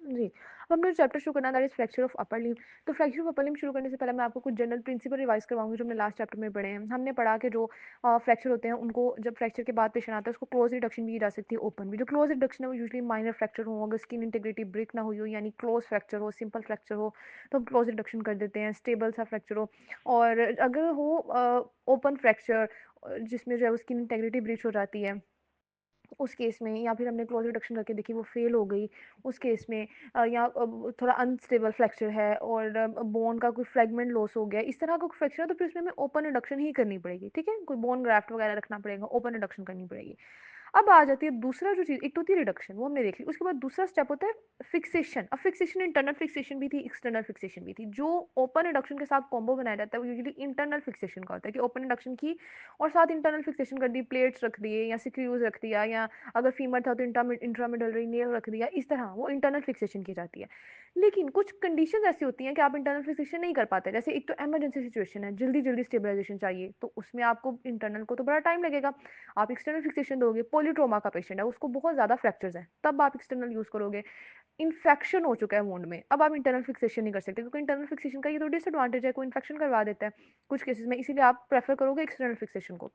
जी, अब हमने चैप्टर शुरू करना है that is fracture of upper limb. तो फ्रैक्चर ऑफ अपर लिम्ब शुरू करने से पहले मैं आपको कुछ जनरल प्रिंसिपल रिवाइज़ करवाऊँगी जो हमने लास्ट चैप्टर में पढ़े हैं। हमने पढ़ा कि जो फ्रैक्चर होते हैं उनको जब फ्रैक्चर के बाद पेशेंट आता है उसको क्लोज़ रिडक्शन भी की जा सकती है, ओपन भी। जो क्लोज़ रिडक्शन है वो यूजुअली माइनर फ्रैक्चर हो, अगर स्किन इंटीग्रिटी ब्रेक ना हुई हो यानी क्लोज़ फ्रैक्चर हो, सिंपल फ्रैक्चर हो तो हम क्लोज़ रिडक्शन कर देते हैं, स्टेबल सा फ्रैक्चर हो। और अगर हो ओपन फ्रैक्चर जिसमें जो है वो स्किन इंटीग्रिटी ब्रीच हो जाती है उस केस में, या फिर हमने क्लोज रिडक्शन करके देखी वो फेल हो गई उस केस में, या थोड़ा अनस्टेबल फ्रैक्चर है और बोन का कोई फ्रेगमेंट लॉस हो गया, इस तरह का फ्रैक्चर है तो फिर उसमें हमें ओपन रिडक्शन ही करनी पड़ेगी। ठीक है, कोई बोन ग्राफ्ट वगैरह रखना पड़ेगा, ओपन रिडक्शन करनी पड़ेगी। अब आ जाती है दूसरा जो चीज़, एक तो होती है रिडक्शन, वो हमने देख ली। उसके बाद दूसरा स्टेप होता है फिक्सेशन। अब फिक्सेशन इंटरनल फिक्सेशन भी थी, एक्सटर्नल फिक्सेशन भी थी। जो ओपन रिडक्शन के साथ कॉम्बो बनाया जाता है वो यूजुअली इंटरनल फिक्सेशन का होता है कि ओपन रिडक्शन की और साथ इंटरनल फिक्सेशन कर दी, प्लेट्स रख दिए या सिक्यूज रख दिया, या अगर फीमर था तो इंट्रामिडलरी नेल रख दिया, इस तरह वो इंटरनल फिक्सेशन की जाती है। लेकिन कुछ कंडीशंस ऐसी होती हैं कि आप इंटरनल फिक्सेशन नहीं कर पाते। जैसे एक तो इमरजेंसी सिचुएशन है, जल्दी जल्दी स्टेबलाइजेशन चाहिए, तो उसमें आपको इंटरनल को तो बड़ा टाइम लगेगा, आप एक्सटर्नल फिक्सेशन दोगे। पॉलीट्रोमा का पेशेंट है, उसको बहुत ज़्यादा फ्रैक्चर्स हैं, तब आप एक्सटर्नल यूज़ करोगे। इन्फेक्शन हो चुका है वुंड में, अब आप इंटरनल फिक्सेशन नहीं कर सकते क्योंकि इंटरनल फिक्सेशन का ये तो डिसएडवांटेज है, कोई इन्फेक्शन करवा देता है कुछ केसेस में, इसीलिए आप प्रेफर करोगे एक्सटर्नल फिक्सेशन को।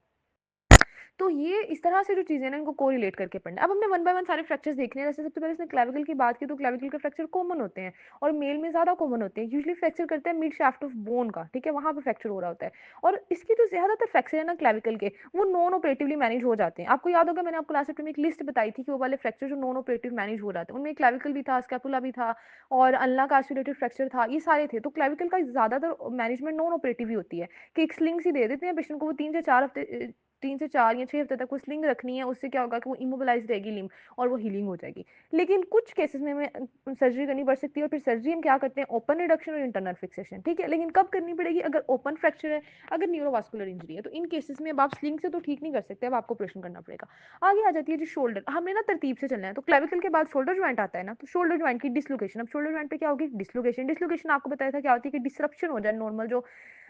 तो ये इस तरह से जो चीज़ें ना इनको कोरिलेट करके पढ़ना है। अब हमने वन बाय वन सारे फ्रैक्चर्स देखने हैं। जैसे सबसे पहले इसने क्लैविकल की बात की, तो क्लैविकल के फ्रैक्चर कॉमन होते हैं और मेल में ज़्यादा कॉमन होते हैं। यूजुअली फ्रैक्चर करते हैं मिड शाफ्ट ऑफ बोन का, ठीक है, वहाँ पे फ्रैक्चर हो रहा होता है। और इसके जो ज़्यादातर फ्रैक्चर है ना क्लैविकल के, वो नॉन ऑपरेटिवली मैनेज हो जाते हैं। आपको याद होगा मैंने आपको लास्ट चैप्टर में एक लिस्ट बताई थी कि वो वाले फ्रैक्चर जो नॉन ऑपरेटिव मैनेज हो जाते हैं, उनमें क्लैविकल भी था, स्कैपुला भी था और अल्ना का आइसोलेटेड फ्रैक्चर था, ये सारे थे। तो क्लैविकल का ज़्यादातर मैनेजमेंट नॉन ऑपरेटिव ही होती है कि एक स्लिंग सी दे देते हैं पेशेंट को, वो 3 से 4 हफ्ते 3 से 4 या 6 हफ्ते तक वो स्लिंग रखनी है, उससे क्या होगा कि वो इमोबिलाइज रहेगी लिम्ब और वो हीलिंग हो जाएगी। लेकिन कुछ केसेस में हमें सर्जरी करनी पड़ सकती है और फिर सर्जरी हम क्या करते हैं, ओपन रिडक्शन और इंटरनल फिक्सेशन। ठीक है, लेकिन कब करनी पड़ेगी, अगर ओपन फ्रैक्चर है, अगर न्यूरोवास्कुलर इंजरी है, तो इन केसेस में अब आप स्लिंग से तो ठीक नहीं कर सकते, अब आपको ऑपरेशन करना पड़ेगा। आगे आ जाती है जी शोल्डर। हमें ना तरतीब से चलना है, तो क्लेविकल के बाद शोल्डर ज्वाइंट आता है ना, तो शोल्डर ज्वाइंट की डिसलोकेशन। अब शोल्डर ज्वाइंट पे क्या होगी, डिसलोकेशन। डिसलोकेशन आपको बताया था क्या होती है कि डिसरप्शन हो जाए, नॉर्मल जो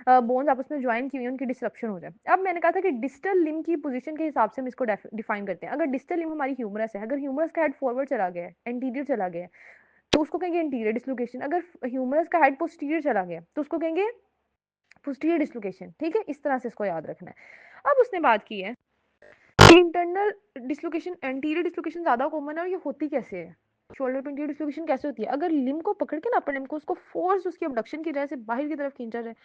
बोन्स आपस में ज्वाइन की हुई है उनकी डिसरप्शन हो जाए। अब मैंने कहा था कि डिस्टल लिम्ब की पोजीशन के हिसाब से हम इसको डिफाइन करते हैं। अगर डिस्टल लिम्ब हमारी ह्यूमरस है, अगर ह्यूमरस का हेड फॉरवर्ड चला गया है, एंटीरियर चला गया है, तो उसको कहेंगे एंटीरियर डिसलोकेशन। अगर ह्यूमरस का हेड पोस्टीरियर चला गया तो उसको कहेंगे पोस्टीरियर डिसलोकेशन। ठीक है, इस तरह से इसको याद रखना है। अब उसने बात की है इंटरनल डिसलोकेशन, एंटीरियर डिसलोकेशन ज्यादा कॉमन है और ये होती कैसे है, शोल्डर पे इंटीरियर डिसलोकेशन कैसे होती है, अगर लिम्ब को पकड़ के ना अपर लिम्ब को उसको फोर्स उसकी अबडक्शन की जाए से बाहर की तरफ खींचा जाए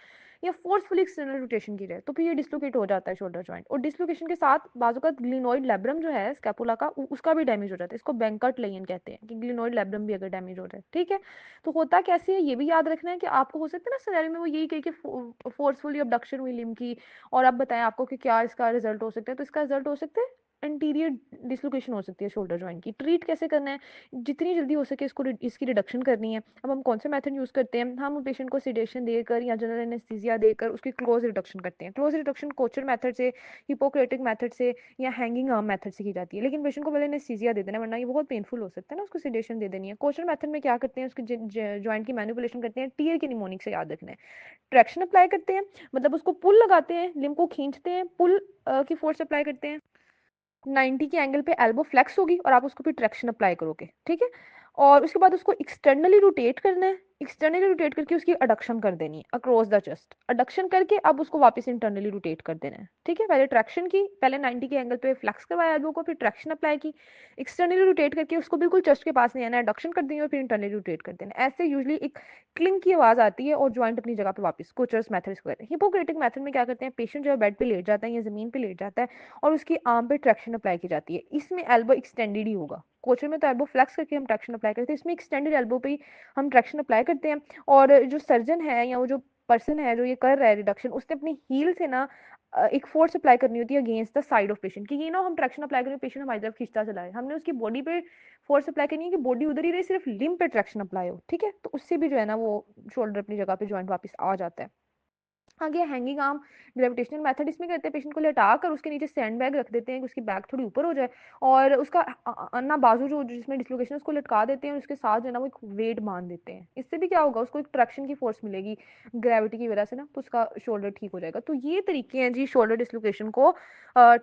या फोर्सफुली एक्सटर्नल रोटेशन की जाए तो फिर ये डिसलोकेट हो जाता है शोल्डर जॉइंट। और डिसलोकेशन के साथ बाजू का ग्लिनोइड लैब्रम जो है स्कैपुला का उसका भी डैमेज हो जाता है। इसको बैंकर्ट लेयन कहते हैं कि ग्लिनोइड लैब्रम भी अगर डैमेज हो जाए। ठीक है, तो होता कैसे है ये भी याद रखना है कि आपको हो सकता है ना सिनेरियो में वो यही कहे कि फोर्सफुली अबडक्शन हुई लिम्ब की, और अब बताएं आपको कि क्या इसका रिजल्ट हो सकता है, तो इसका रिजल्ट हो सकता है एंटीरियर डिसलोकेशन हो सकती है शोल्डर जॉइंट की। ट्रीट कैसे करना है, जितनी जल्दी हो सके इसको इसकी रिडक्शन करनी है। अब हम कौन से मेथड यूज करते हैं, हम पेशेंट को सिडेशन देकर या जनरल एनेस्थीसिया देकर उसकी क्लोज रिडक्शन करते हैं। क्लोज रिडक्शन कोचर मेथड से, हिपोक्रेटिक मेथड से या हैंगिंग आर्म मेथड से की जाती है। लेकिन पेशेंट को पहले एनेस्थीसिया दे देना वरना ये बहुत पेनफुल हो सकता है ना, उसको सिडेशन दे देनी है। कोचर मेथड में क्या करते हैं, उसके जॉइंट की मैनिपुलेशन करते हैं, टीयर की निमोनिक से याद रखना है। ट्रैक्शन अप्लाई करते हैं, मतलब उसको पुल लगाते हैं, लिम्ब को खींचते हैं, पुल की फोर्स अप्लाई करते हैं। 90 के एंगल पे एल्बो फ्लेक्स होगी और आप उसको फिर ट्रैक्शन अप्लाई करोगे। ठीक है, और उसके बाद उसको एक्सटर्नली रोटेट करना है, एक्सटर्नली रोटेट करके उसकी अडक्शन कर देनी है अक्रॉस द चेस्ट। अडक्शन करके अब उसको वापस इंटरनली रोटेट कर देना है। ठीक है, पहले ट्रैक्शन की, पहले 90 के एंगल पे फ्लेक्स करवाया एल्बो को, फिर ट्रैक्शन अप्लाई की, एक्सटर्नली रोटेट करके उसको बिल्कुल चेस्ट के पास नहीं आना है, अडक्शन कर देंगे और फिर इंटरनली रोटेट कर देना है। ऐसे यूजुअली एक क्लिंग की आवाज आती है और जॉइंट अपनी जगह पे वापस। कोचर्स मेथड इसको कहते हैं। हिपोक्रेटिक मेथड में क्या करते हैं, पेशेंट जो है बेड पे लेट जाता है या जमीन पे लेट जाता है और उसकी आर्म पे ट्रैक्शन अप्लाई की जाती है। इसमें एल्बो एक्सटेंडेड ही होगा। कोचर में तो एल्बो फ्लेक्स करके हम ट्रैक्शन अप्लाई करते हैं, इसमें एक्सटेंडेड एल्बो पे ही हम ट्रैक्शन अप्लाई करते हैं। और जो सर्जन है या वो जो पर्सन है जो ये कर रहा है रिडक्शन, उसने अपनी हील से ना एक फोर्स अप्लाई करनी होती है against the side of patient, कि ये ना हम ट्रैक्शन अप्लाई करें पेशेंट हमारी तरफ खींचता चला है, हमने उसकी बॉडी पे फोर्स अप्लाई करनी है कि बॉडी उधर ही रहे, सिर्फ लिम्ब पे ट्रैक्शन अप्लाई हो। ठीक है, तो उससे भी जो है ना वो शोल्डर अपनी जगह पे जॉइंट वापस आ जाता है। आगे हैंगिंग आर्म ग्रेविटेशनल मेथड, इसमें कहते हैं पेशेंट को लेटा कर उसके नीचे सैंड बैग रख देते हैं कि उसकी बैक थोड़ी ऊपर हो जाए, और उसका अन्ना बाजू जो जिसमें डिस्लोकेशन है उसको लटका देते हैं, और उसके साथ जो है ना वो एक वेट बांध देते हैं। इससे भी क्या होगा, उसको एक ट्रैक्शन की फोर्स मिलेगी ग्रेविटी की वजह से ना, तो उसका शोल्डर ठीक हो जाएगा। तो ये तरीके हैं जी शोल्डर डिस्लोकेशन को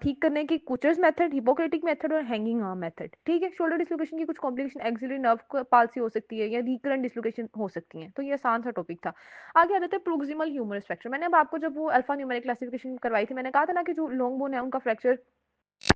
ठीक करने की, कुचर्स मेथड, हिपोक्रेटिक मेथड और हैंगिंग आर्म मेथड। ठीक है, शोल्डर डिस्लोकेशन की कुछ कॉम्प्लिकेशन एक्सिलरी नर्व पाल्सी हो सकती है या रिकरेंट डिस्लोकेशन हो सकती है। तो ये आसान सा टॉपिक था। आगे आ जाते हैं प्रोक्सिमल ह्यूमरस फ्रैक्चर। मैंने अब आपको जब वो अल्फा न्यूमेरिक क्लासिफिकेशन करवाई थी, मैंने कहा था ना कि जो लॉन्ग बोन है उनका फ्रैक्चर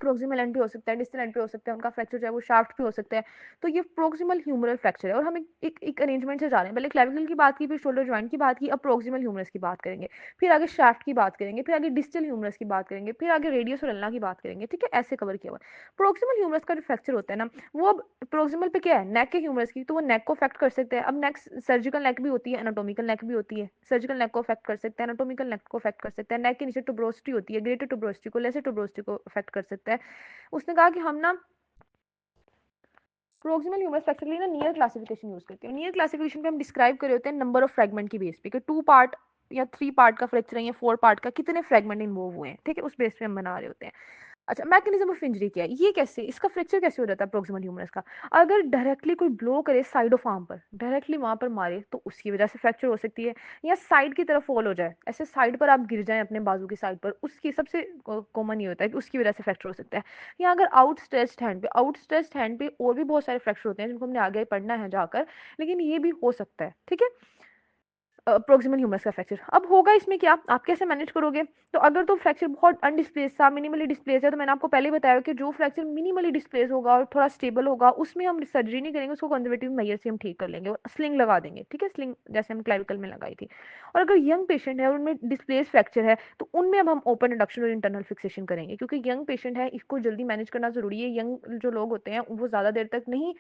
प्रोक्सिमल एंड पे हो सकता है, डिस्टल एंड पे हो सकता है, उनका फ्रैक्चर जो है वो शाफ्ट पे हो सकता है। तो ये प्रोक्सिमल ह्यूमरल फ्रैक्चर है, और हम एक अरेंजमेंट से जा रहे हैं। पहले क्लेविकल की बात की, फिर शोल्डर जॉइंट की बात की, अब प्रोक्सिमल ह्यूमरस की बात करेंगे, फिर आगे शाफ्ट की बात करेंगे, फिर आगे डिस्टल ह्यूमरस की बात करेंगे, फिर आगे रेडियस और अल्ना की बात करेंगे। ठीक है, ऐसे कवर किया हुआ है। प्रोक्सिमल ह्यूमरस का जो फ्रैक्चर होता है ना, वो अब प्रोक्सिमल पे क्या है, नेक के ह्यूमरस की, तो वो नेक को अफेक्ट कर सकते हैं। अब नेक सर्जिकल नेक भी होती है, एनाटोमिकल नेक भी होती है। सर्जिकल नेक को अफेक्ट कर सकते हैं, एनाटोमिकल नेक को अफेक्ट कर सकते हैं। नेक के नीचे टुब्रोसिटी होती है, ग्रेटर टुब्रोसिटी को, लेसर टुब्रोसिटी को अफेक्ट कर सकता है। उसने कहा कि हम ना प्रोक्सिमल ह्यूमरस फ्रैक्चर के लिए ना नियर क्लासिफिकेशन यूज करते हैं। नियर क्लासिफिकेशन पे हम डिस्क्राइब करे होते हैं नंबर ऑफ फ्रेगमेंट की बेस पे, कि 2 पार्ट या 3 पार्ट का फ्रैक्चर है या 4 पार्ट का, कितने फ्रेगमेंट इन्वॉल्व हुए हैं। ठीक है, उस बेस पे हम बना रहे होते हैं। अच्छा, मैकेनिज्म ऑफ इंजरी क्या है, ये कैसे, इसका फ्रैक्चर कैसे हो जाता है प्रोक्सिमल ह्यूमरस का। अगर डायरेक्टली कोई ब्लो करे साइड ऑफ आर्म पर, डायरेक्टली वहां पर मारे, तो उसकी वजह से फ्रैक्चर हो सकती है। या साइड की तरफ फॉल हो जाए, ऐसे साइड पर आप गिर जाएं अपने बाजू की साइड पर, उसकी सबसे कॉमन ये होता है कि उसकी वजह से फ्रैक्चर हो सकता है। या अगर आउटस्ट्रेच्ड हैंड पे और भी बहुत सारे फ्रैक्चर होते हैं जिनको हमने आगे पढ़ना है जाकर, लेकिन ये भी हो सकता है। ठीक है, प्रोक्सिमल ह्यूमरस का फ्रैक्चर। अब होगा इसमें क्या, आप कैसे मैनेज करोगे। तो अगर तो फ्रैक्चर बहुत अनडिस्प्लेस था, मिनिमली डिस्प्लेस है, तो मैंने आपको पहले बताया कि जो फ्रैक्चर मिनिमली डिस्प्लेस होगा और थोड़ा स्टेबल होगा, उसमें हम सर्जरी नहीं करेंगे, उसको कंजर्वेटिव मेजर से हम ठीक कर लेंगे और स्लिंग लगा देंगे। ठीक है, स्लिंग जैसे हम क्लाविकल में लगाई थी। और अगर यंग पेशेंट है और उनमें डिस्प्लेस फ्रैक्चर है, तो उनमें अब हम ओपन इंडक्शन और इंटरनल फिक्सेशन करेंगे, क्योंकि यंग पेशेंट है, इसको जल्दी मैनेज करना जरूरी है। यंग जो लोग होते हैं वो ज्यादा देर तक नहीं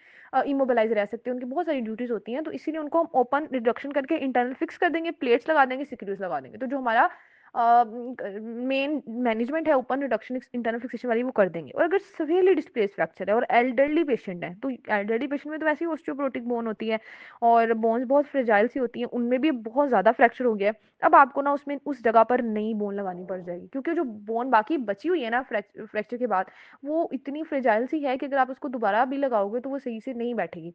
इमोबिलाइज रह सकते, उनकी बहुत सारी ड्यूटीज होती हैं, तो इसीलिए उनको हम ओपन रिडक्शन करके इंटरनल फिक्स कर देंगे, प्लेट्स लगा देंगे, सिक्योरिटीज लगा देंगे। तो जो हमारा मेन मैनेजमेंट है ओपन रिडक्शन इंटरनल फिक्सेशन वाली, वो कर देंगे। और अगर सीवियरली डिस्प्लेस फ्रैक्चर है और एल्डरली पेशेंट है, तो एल्डरली पेशेंट में तो वैसे ही ऑस्टियोपोरोटिक बोन होती है और बोन्स बहुत फ्रेजाइल सी होती हैं, उनमें भी बहुत ज्यादा फ्रैक्चर हो गया है। अब आपको ना उसमें उस जगह पर नई बोन लगानी पड़ जाएगी, क्योंकि जो बोन बाकी बची हुई है ना फ्रैक्चर के बाद, वो इतनी फ्रेजाइल सी है कि अगर आप उसको दोबारा भी लगाओगे तो वो सही से नहीं बैठेगी।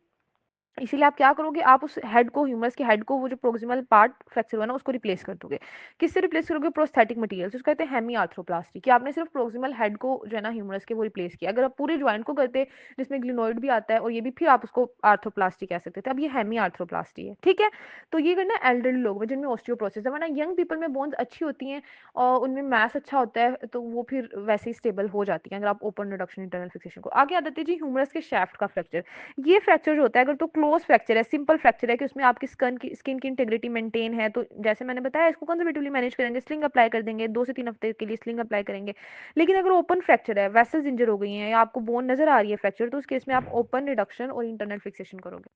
इसीलिए आप क्या करोगे, आप उस हेड को, ह्यूमरस के हेड को, वो जो प्रोक्सिमल पार्ट फ्रैक्चर हुआ ना, उसको रिप्लेस कर दोगे। किससे रिप्लेस करोगे, प्रोस्थेटिक मटेरियल से, उसको कहते हैं हेमी आर्थ्रोप्लास्टी, कि आपने सिर्फ प्रोक्सिमल हेड को जो है ना ह्यूमरस के वो रिप्लेस किया। अगर आप पूरे ज्वाइंट को करते जिसमें ग्लिनोइड भी आता है और ये भी, फिर आप उसको आर्थ्रोप्लास्टी कह सकते थे। अब ये हेमी आर्थ्रोप्लास्टी है। ठीक है, तो ये करना एल्डरली लोग में जिनमें ऑस्टियोप्रोसिस है, वरना यंग पीपल में बोन्स अच्छी होती हैं और उनमें मैस अच्छा होता है, तो वो फिर वैसे ही स्टेबल हो जाती है अगर आप ओपन रिडक्शन इंटरनल फिक्सेशन को। आगे आ जाते हैं जी ह्यूमरस के शाफ्ट का फ्रैक्चर। ये फ्रैक्चर जो होता है, अगर तो क्लोज फ्रैक्चर है, सिंपल फ्रैक्चर है कि उसमें आपकी स्किन की इंटेग्रिटी मेंटेन है, तो जैसे मैंने बताया इसको कंजर्वेटिवली मैनेज करेंगे, स्लिंग अप्लाई कर देंगे, 2 से 3 हफ्ते के लिए स्लिंग अप्लाई करेंगे। लेकिन अगर ओपन फ्रैक्चर है, वेसल्स इंजर हो गई हैं या आपको बोन नजर आ रही है फ्रैक्चर, तो उस केस में आप ओपन रिडक्शन और इंटरनल फिक्सेशन करोगे।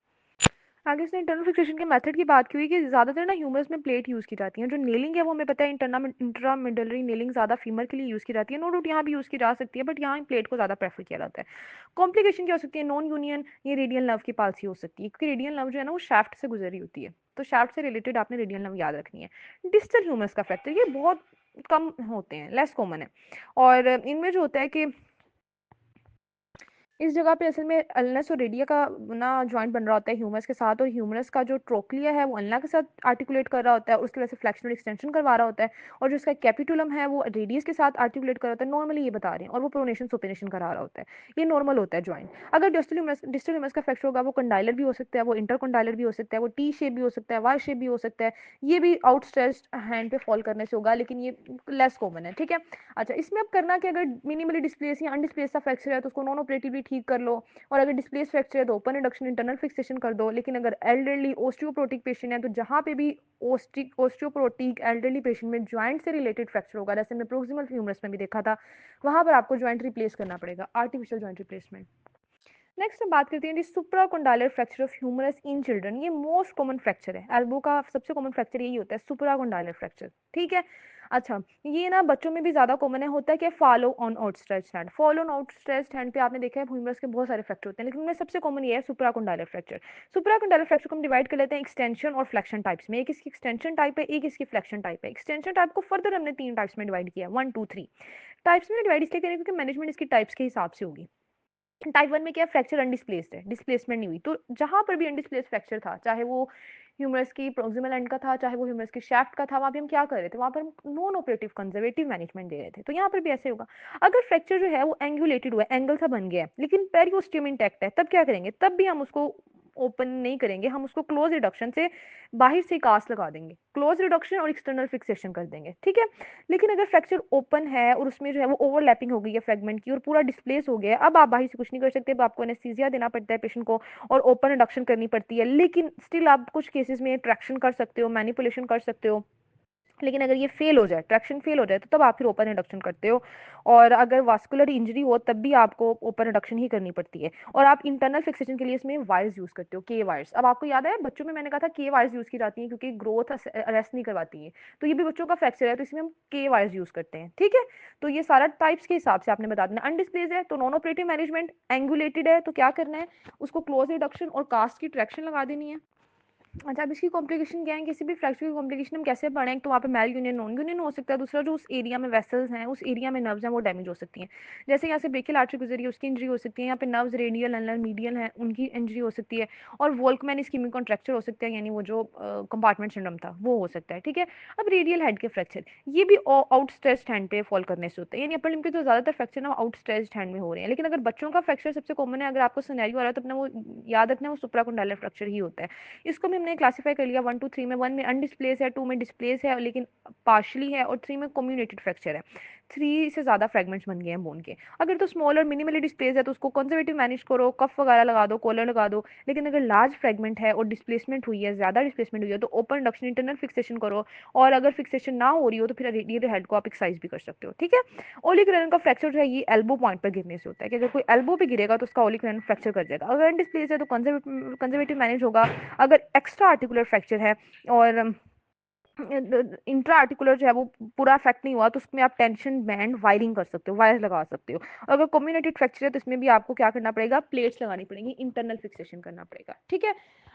आगे इसने इंटरनल फिक्सेशन के मेथड की बात की हुई कि ज्यादातर ना ह्यूमरस में प्लेट यूज की जाती है। जो नेलिंग है वो हमें पता है इंट्रामिडलरी नेलिंग ज्यादा फीमर के लिए यूज की जाती है। नो डाउट यहाँ भी यूज की जा सकती है, बट यहाँ प्लेट को ज्यादा प्रेफर किया जाता है। कॉम्प्लिकेशन क्या हो सकती है, नॉन यूनियन, ये रेडियल नर्व की पाल्सी हो सकती है, क्योंकि रेडियल नर्व जो है ना वो शाफ्ट से गुजरी होती है, तो शाफ्ट से रिलेटेड आपने रेडियल नर्व याद रखनी है। डिस्टल ह्यूमरस का फ्रैक्चर, ये बहुत कम होते हैं, लेस कॉमन है। और इनमें जो होता है कि इस जगह पे असल में अल्नस और रेडिया का ना जॉइंट बन रहा होता है ह्यूमरस के साथ, और ह्यूमरस का जो ट्रोक्लिया है वो अल्ना के साथ आर्टिकुलेट कर रहा होता है, उसकी वजह से फ्लेक्शन और एक्सटेंशन करवा रहा होता है। और जो इसका कैपिटुलम है वो रेडियस के साथ आर्टिकुलेट कर रहा होता है, नॉर्मली ये बता रहे हैं, और वो प्रोनेशन सुपेनेशन करा रहा होता है। ये नॉर्मल होता है जॉइंट। अगर डिस्टल ह्यूमरस का फ्रैक्चर होगा, वो कंडाइलर भी हो सकता है, वो इंटरकंडाइलर भी हो सकता है, वो टी शेप भी हो सकता है, वाई शेप भी हो सकता है। ये भी आउटस्ट्रेच्ड हैंड पे फॉल करने से होगा, लेकिन ये लेस कॉमन है। ठीक है, अच्छा, इसमें अब करना कि अगर मिनिमली डिस्प्लेस या अनडिस्प्लेस का फ्रैक्चर है तो उसको नॉन ऑपरेटिवली ठीक कर लो। और अगर डिस्प्लेस फ्रैक्चर है तो ओपन रिडक्शन इंटरनल फिक्सेशन कर दो। लेकिन अगर एल्डरली ओस्टियोप्रोटिक पेशेंट है, तो जहां पे भी ओस्टियोप्रोटिक एल्डरली पेशेंट में ज्वाइंट से रिलेटेड फ्रैक्चर होगा, जैसे हमने प्रोक्सिमल ह्यूमरस में भी देखा था, वहां पर आपको ज्वाइंट रिप्लेस करना पड़ेगा, आर्टिफिशियल ज्वाइंट रिप्लेसमेंट। नेक्स्ट हम बात करते हैं supracondylar fracture of humerus in children. ये मोस्ट कॉमन फ्रैक्चर है, एल्बो का सबसे कॉमन फ्रैक्चर यही होता है, सुप्राकोंडाइलर फ्रैक्चर। ठीक है, अच्छा, ये ना बच्चों में भी ज़्यादा कॉमन है, होता है क्या, follow on outstretched hand. Follow on outstretched hand पे आपने देखा है ह्यूमरस के बहुत सारे फ्रैक्चर होते हैं, लेकिन उनमें सबसे कॉमन ये है सुप्राकॉन्डाइलर फ्रैक्चर। सुप्राकॉन्डाइलर फ्रैक्चर को हम डिवाइड कर लेते हैं एक्सटेंशन और फ्लेक्शन टाइप्स में। एक इसकी एक्सटेंशन टाइप है, एक इसकी फ्लेक्शन टाइप है। एक्सटेंशन टाइप को फर्दर हमने 3 टाइप्स में डिवाइड किया है, 1, 2, 3 टाइप्स में डिवाइड इसलिए करें क्योंकि मैनेजमेंट इसकी टाइप्स के हिसाब से होगी। टाइप 1 में क्या है, फ्रैक्चर अनडिस्प्लेस्ड है, डिस्प्लेसमेंट नहीं हुई। तो जहाँ पर भी अनडिस्प्लेस्ड फ्रैक्चर था, चाहे वो ह्यूमरस की प्रोक्सिमल एंड का था, चाहे वो ह्यूमरस की शाफ्ट का था, वहाँ पे हम क्या कर रहे थे, वहाँ पर हम नॉन ऑपरेटिव कंजर्वेटिव मैनेजमेंट दे रहे थे। तो यहाँ पर भी ऐसे होगा। अगर फ्रैक्चर जो है वो एंगुलेटेड हुआ है, एंगल सा बन गया है, लेकिन पेरियोस्टियम इंटैक्ट है, तब क्या करेंगे, तब भी हम उसको ओपन नहीं करेंगे, हम उसको क्लोज रिडक्शन से बाहर से कास्ट लगा देंगे, क्लोज रिडक्शन और एक्सटर्नल फिक्सेशन कर देंगे, ठीक है। लेकिन अगर फ्रैक्चर ओपन है और उसमें जो है वो ओवरलैपिंग हो गई है फ्रेगमेंट की और पूरा डिस्प्लेस हो गया है, अब आप बाहर से कुछ नहीं कर सकते, अब आपको एनेस्थीसिया देना पड़ता है पेशेंट को और ओपन रिडक्शन करनी पड़ती है। लेकिन स्टिल आप कुछ केसेस में ट्रैक्शन कर सकते हो, मैनिपुलेशन कर सकते हो। लेकिन अगर ये फेल हो जाए, ट्रैक्शन फेल हो जाए, तो तब आप फिर ओपन रिडक्शन करते हो। और अगर वास्कुलर इंजरी हो तब भी आपको ओपन रिडक्शन ही करनी पड़ती है। और आप इंटरनल फिक्सेशन के लिए इसमें वायर्स यूज करते हो, के वायर्स। अब आपको याद है बच्चों में मैंने कहा था के वायर्स यूज की जाती हैं क्योंकि ग्रोथ अरेस्ट नहीं करवाती है। तो ये भी बच्चों का फ्रैक्चर है, तो इसमें हम के वायर्स यूज करते हैं, ठीक है। तो ये सारा टाइप्स के हिसाब से आपने बता देना। अनडिस्प्लेज है तो नॉन ऑपरेटिव मैनेजमेंट, एंगुलेटेड है तो क्या करना है, उसको क्लोज रिडक्शन और कास्ट की ट्रैक्शन लगा देनी है। अच्छा, अब इसकी कॉम्प्लिकेशन क्या है, किसी भी फ्रैक्चर की कॉम्प्लिकेशन हम कैसे पढ़ें, एक तो वहाँ पे मेल यूनियन नॉन यूनियन हो सकता है, दूसरा जो उस एरिया में वेसल्स हैं, उस एरिया में नर्व्स हैं, वो डैमेज हो सकती हैं। जैसे यहाँ से ब्रेकियल आर्टरी गुजरी है, उसकी इंजरी हो सकती है, यहाँ पे नर्व्स रेडियल एनलर मीडियल हैं, उनकी इंजरी हो सकती है। और वोल्कमैन इस्कीमिक कॉन्ट्रैक्चर हो सकता है, यानी वो जो कंपार्टमेंट सिंड्रोम था वो हो सकता है, ठीक है। अब रेडियल हेड के फ्रैक्चर, ये भी आउट स्ट्रेच्ड हैंड पे फॉल करने से होता है, यानी अपर लिम्ब के जो ज्यादातर फ्रैक्चर ना आउट स्ट्रेच्ड हैंड में हो रहे हैं। लेकिन अगर बच्चों का फ्रैक्चर सबसे कॉमन है, अगर आपको सिनेरियो आ रहा है तो अपना वो याद रखना, वो सुप्राकॉन्डाइलर फ्रैक्चर ही होता है। इसको भी हमने क्लासीफाई कर लिया 1 2 3 में। 1 में अनडिस्प्लेस है, 2 में डिस्प्लेस है लेकिन पार्शली है, और 3 में कम्युनेटेड फ्रैक्चर है। 3 से ज़्यादा फ्रैगमेंट्स बन गए हैं बोन के। अगर तो स्मॉल और मिनिमली डिस्प्लेस है तो उसको कंजर्वेटिव मैनेज करो, कफ वगैरह लगा दो, कॉलर लगा दो। लेकिन अगर लार्ज फ्रैगमेंट है और डिस्प्लेसमेंट हुई है, ज़्यादा डिस्प्लेसमेंट हुई है, तो ओपन रिडक्शन इंटरनल फिक्सेशन करो। और अगर फिक्सेशन ना हो रही हो तो फिर रेडियल हेड को आप एक्सरसाइज भी कर सकते हो, ठीक है। ओलिक रेनन का फ्रैक्चर जो है ये एल्बो पॉइंट पर गिरने से होता है कि अगर कोई एल्बो पे गिरेगा तो उसका ओलिक रेनन फ्रैक्चर कर जाएगा। अगर अनडिस्प्लेस है तो कंजर्वेटिव मैनेज होगा। अगर एक्स्ट्रा आर्टिकुलर फ्रैक्चर है और इंट्रा आर्टिकुलर जो है वो पूरा अफेक्ट नहीं हुआ, तो उसमें आप टेंशन बैंड वायरिंग कर सकते हो, वायर लगा सकते हो। अगर कम्युनेटेड फ्रैक्चर है तो इसमें भी आपको क्या करना पड़ेगा, प्लेट्स लगानी पड़ेंगी, इंटरनल फिक्सेशन करना पड़ेगा, ठीक है।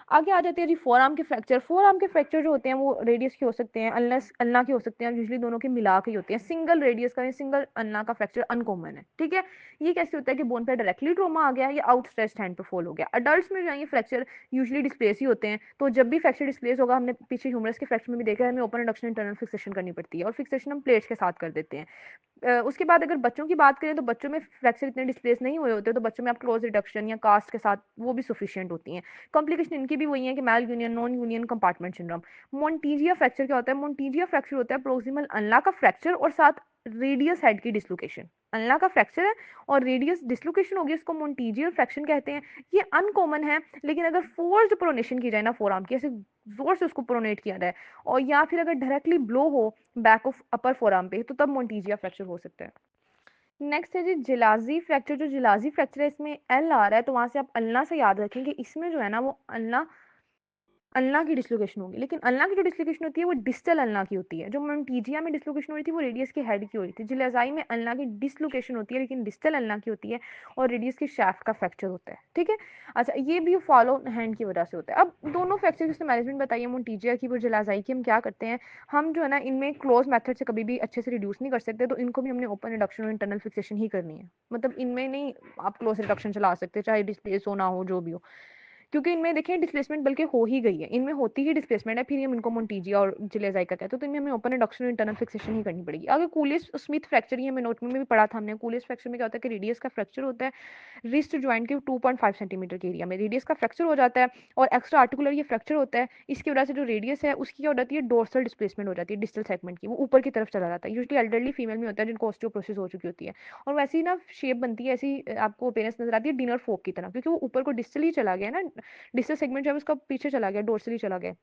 आगे आ जाते हैं जी फोर आर्म के फ्रैक्चर। फोर आर्म के फ्रैक्चर जो होते हैं वो रेडियस के हो सकते हैं, अनलेस अल्ना के हो सकते हैं, यूजुअली दोनों के मिला के ही होते हैं। सिंगल रेडियस का या सिंगल अल्ना का फ्रैक्चर अनकॉमन है, ठीक है। ये कैसे होता है कि बोन पे डायरेक्टली ट्रोमा आ गया या आउटस्ट्रेच्ड हैंड पे फॉल हो गया। अडल्ट्स में जो है ये फ्रैक्चर यूजुअली डिस्प्लेस ही होते हैं। तो जब भी फ्रैक्चर डिस्प्लेस होगा, हमने पीछे ह्यूमरस के फ्रैक्चर में भी देखा है, हमें ओपन रिडक्शन इंटरनल फिक्सेशन करनी पड़ती है और फिक्सेशन हम प्लेट्स के साथ कर देते हैं। उसके बाद अगर बच्चों की बात करें तो बच्चों में फ्रैक्चर इतने डिस्प्लेस नहीं हुए होते, तो बच्चों में आप क्लोज रिडक्शन या कास्ट के साथ वो भी सफिशिएंट होती हैं। कॉम्प्लिकेशन इनकी भी वही है कि malunion non union compartment syndrome. Monteggia fracture क्या होता है, मोन्टीजिया फ्रैक्चर होता है प्रोक्सिमल अनला का फ्रैक्चर और साथ रेडियस हेड की डिसलोकेशन। अनला का फ्रैक्चर है और रेडियस डिसलोकेशन होगी, इसको मोन्टीजियल फ्रैक्शन कहते हैं। ये अनकॉमन है, लेकिन अगर फोर्स्ड प्रोनेशन की जाए ना फोरआर्म की, ऐसे जोर से उसको प्रोनेट किया जाए और या फिर अगर डायरेक्टली ब्लो हो बैक ऑफ अपर फोरआर्म पे, तो तब मोन्टीजिया फ्रैक्चर हो सकता है। नेक्स्ट है जी जिलाजी फ्रैक्चर। जो जिलाजी फ्रैक्चर है इसमें एल आ रहा है, तो वहां से आप अल्ना से याद रखें कि इसमें जो है ना वो अल्ना अल्ना की डिसलोकेशन होगी। लेकिन अल्ना की जो डिसलोकेशन होती है वो डिस्टल अल्ना की होती है। जो मोन्टीजिया में डिसलोकेशन हो रही थी वो रेडियस के हेड की हो रही थी। जिलेजाई में अल्ना की डिसलोकेशन होती है लेकिन डिस्टल अल्ना की होती है और रेडियस की शाफ्ट का फ्रैक्चर होता है, ठीक है। अच्छा, ये भी फॉलो हैंड की वजह से होता है। अब दोनों फ्रैक्चर की मैनेजमेंट बताइए, मोन्टीजिया की और जिलेजाई की हम क्या करते हैं। हम जो है ना इनमें क्लोज मेथड से कभी भी अच्छे से रिड्यूस नहीं कर सकते, तो इनको भी हमने ओपन रिडक्शन और इंटरनल फिक्सेशन ही करनी है। मतलब इनमें नहीं आप क्लोज रिडक्शन चला सकते, चाहे डिस्प्लेस हो ना हो जो भी हो, क्योंकि इनमें देखिए डिस्प्लेसमेंट बल्कि हो ही गई है, इनमें होती ही डिस्प्लेसमेंट है, फिर हम इनको मोन्टीजिया और जिलेजाई का कहते हैं। तो इनमें हमें ओपन रिडक्शन और इंटरनल फिक्सेशन ही करनी पड़ेगी। आगे कूलिस स्मिथ फ्रैक्चर, ये हमें नोट में भी पढ़ा था हमने। कूलिस फ्रैक्चर में क्या होता है कि रेडियस का फ्रैक्चर होता है रिस्ट जॉइंट के 2.5 सेंटीमीटर के एरिया में रेडियस का फ्रैक्चर हो जाता है और एक्स्ट्रा आर्टिकुलर ये फ्रैक्चर होता है। इसकी वजह से जो रेडियस है उसकी क्या हो जाती है, डोर्सल डिस्प्लेसमेंट हो जाती है, डिस्टल सेगमेंट की, वो ऊपर की तरफ चला जाता है। यूजुअली एल्डरली फीमेल में होता है जिनको ऑस्टियोपोरोसिस हो चुकी होती है। और वैसी ही ना शेप बनती है, ऐसी आपको पेनिस नजर आती है डिनर फोक की तरह, क्योंकि वो ऊपर को डिस्टल ही चला गया ना, डिस्टल सेगमेंट जो है उसका पीछे चला गया, डोर्सली चला गया।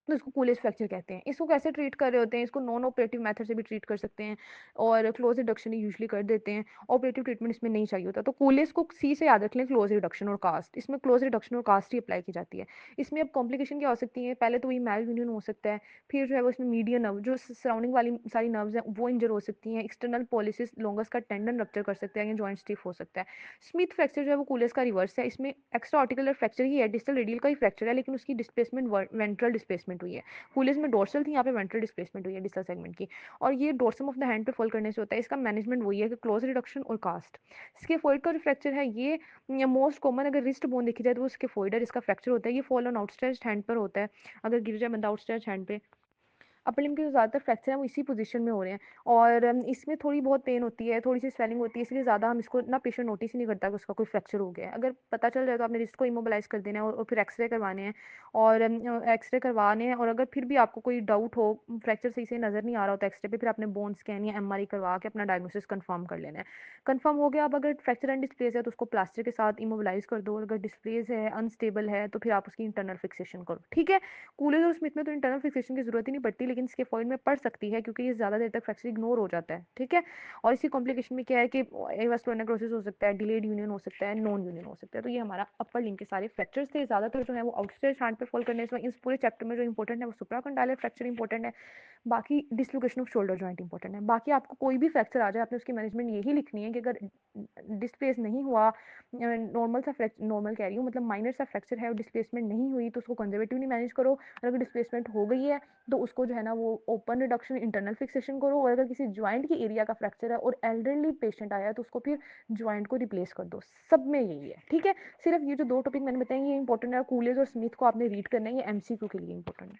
तो इसको कूलेज फ्रैक्चर कहते हैं। इसको कैसे ट्रीट कर रहे होते हैं, इसको नॉन ऑपरेटिव मेथड से भी ट्रीट कर सकते हैं और क्लोज रिडक्शन ही यूजुअली कर देते हैं। ऑपरेटिव ट्रीटमेंट इसमें नहीं चाहिए होता। तो कूलेज को सी से याद रख लें, क्लोज रिडक्शन और कास्ट। इसमें क्लोज रिडक्शन और कास्ट ही अप्लाई की जाती है। इसमें अब कॉम्प्लिकेशन क्या हो सकती है, पहले तो वही मेल यूनियन हो सकता है, फिर जो है वो इसमें मीडियन नर्व जो सराउंडिंग वाली सारी नर्व्स हैं वो इंजर हो सकती हैं, एक्सटर्नल पॉलिसिस लोंगस का टेंडन रप्चर कर सकता है या जॉइंट स्टिफ हो सकता है। स्मिथ फ्रैक्चर जो है वो कूलेज का रिवर्स है। इसमें एक्स्ट्रा आर्टिकुलर फ्रैक्चर ही है, डिस्टल रेडियल का ही फ्रैक्चर है, लेकिन उसकी डिस्प्लेसमेंट वेंट्रल डिस्प्लेसमेंट हुई है। कूलेज में डोर्सल थी, यहाँ पे वेंट्रल डिस्प्लेसमेंट हुई है डिस्टल सेगमेंट की, और ये डोर्सम ऑफ द हैंड पे फॉल करने से होता है। इसका मैनेजमेंट वही है कि क्लोज रिडक्शन और कास्ट। स्केफोइड का जो फ्रैक्चर है ये मोस्ट कॉमन, अगर रिस्ट बोन देखी जाए तो वो स्केफोइड है जिसका फ्रैक्चर होता है। ये फॉल ऑन आउटस्ट्रेच्ड हैंड पर होता है, अगर गिर जाए बंदा आउटस्ट्रेच्ड हैंड पे। अपर लिम्ब के जो ज़्यादातर फ्रैक्चर हैं वो इसी पोजीशन में हो रहे हैं, और इसमें थोड़ी बहुत पेन होती है, थोड़ी सी स्वेलिंग होती है, इसलिए ज़्यादा हम इसको ना पेशेंट नोटिस ही नहीं करता कि उसका कोई फ्रैक्चर हो गया है। अगर पता चल जाए तो आपने रिस्ट को इमोबिलाइज कर देना है और फिर एक्सरे करवाने हैं, और एक्सरे करवाने हैं, और अगर फिर भी आपको कोई डाउट हो, फ्रैक्चर सही से नज़र नहीं आ रहा होता एक्सरे पे, फिर आपने बोन स्कैन या एमआरआई करवा के अपना डायग्नोसिस कंफर्म कर लेना है। कंफर्म हो गया, अब अगर फ्रैक्चर एंड डिस्प्लेस है तो उसको प्लास्टर के साथ इमोबिलाइज कर दो, और अगर डिस्प्लेस है, अनस्टेबल है, तो फिर आप उसकी इंटरनल फिक्सेशन करो। ठीक है, कूलेज और स्मिथ में तो इंटरनल फिक्सेशन की जरूरत ही नहीं पड़ती, लेकिन स्केफॉइड में पड़ सकती है क्योंकि ये ज़्यादा देर तक फ्रैक्चर इग्नोर हो जाता है। ठीक है, और इसी कॉम्प्लिकेशन में क्या है कि एवास्कुलर नेक्रोसिस हो सकता है, डिलेड यूनियन हो सकता है, नॉन यूनियन हो सकता है। तो ये हमारा अपर लिंग के सारे फ्रैक्चर्स थे, ज़्यादातर जो है वो आउटस्टेज हैंड पे फॉल करने से। इस पूरे चैप्टर में जो इंपॉर्टेंट है वो सुप्राकंडाइलर फ्रैक्चर इंपॉर्टेंट है, बाकी dislocation off shoulder joint important है। बाकी आपको कोई भी फ्रैक्चर आ जाए, आपने उसकी मैनेजमेंट यही लिखनी है कि अगर डिस्प्लेस नहीं हुआ, नॉर्मल सा फ्रैक्चर, नॉर्मल कह रही हूँ मतलब माइनर सा फ्रैक्चर है और डिस्प्लेसमेंट नहीं हुई, तो उसको कंजर्वेटिवली मैनेज करो। और अगर डिस्प्लेसमेंट हो गई है तो उसको जो है ना वो ओपन रिडक्शन इंटरनल फिक्सेशन करो। और अगर किसी ज्वाइंट की एरिया का फ्रैक्चर है और एल्डरली पेशेंट आया है तो उसको फिर ज्वाइंट को रिप्लेस कर दो। सब में यही है। ठीक है, सिर्फ ये जो दो टॉपिक मैंने बताए ये इंपॉर्टेंट है, कूलेज और स्मिथ को आपने रीड करना है, ये एमसीक्यू के लिए इंपॉर्टेंट है।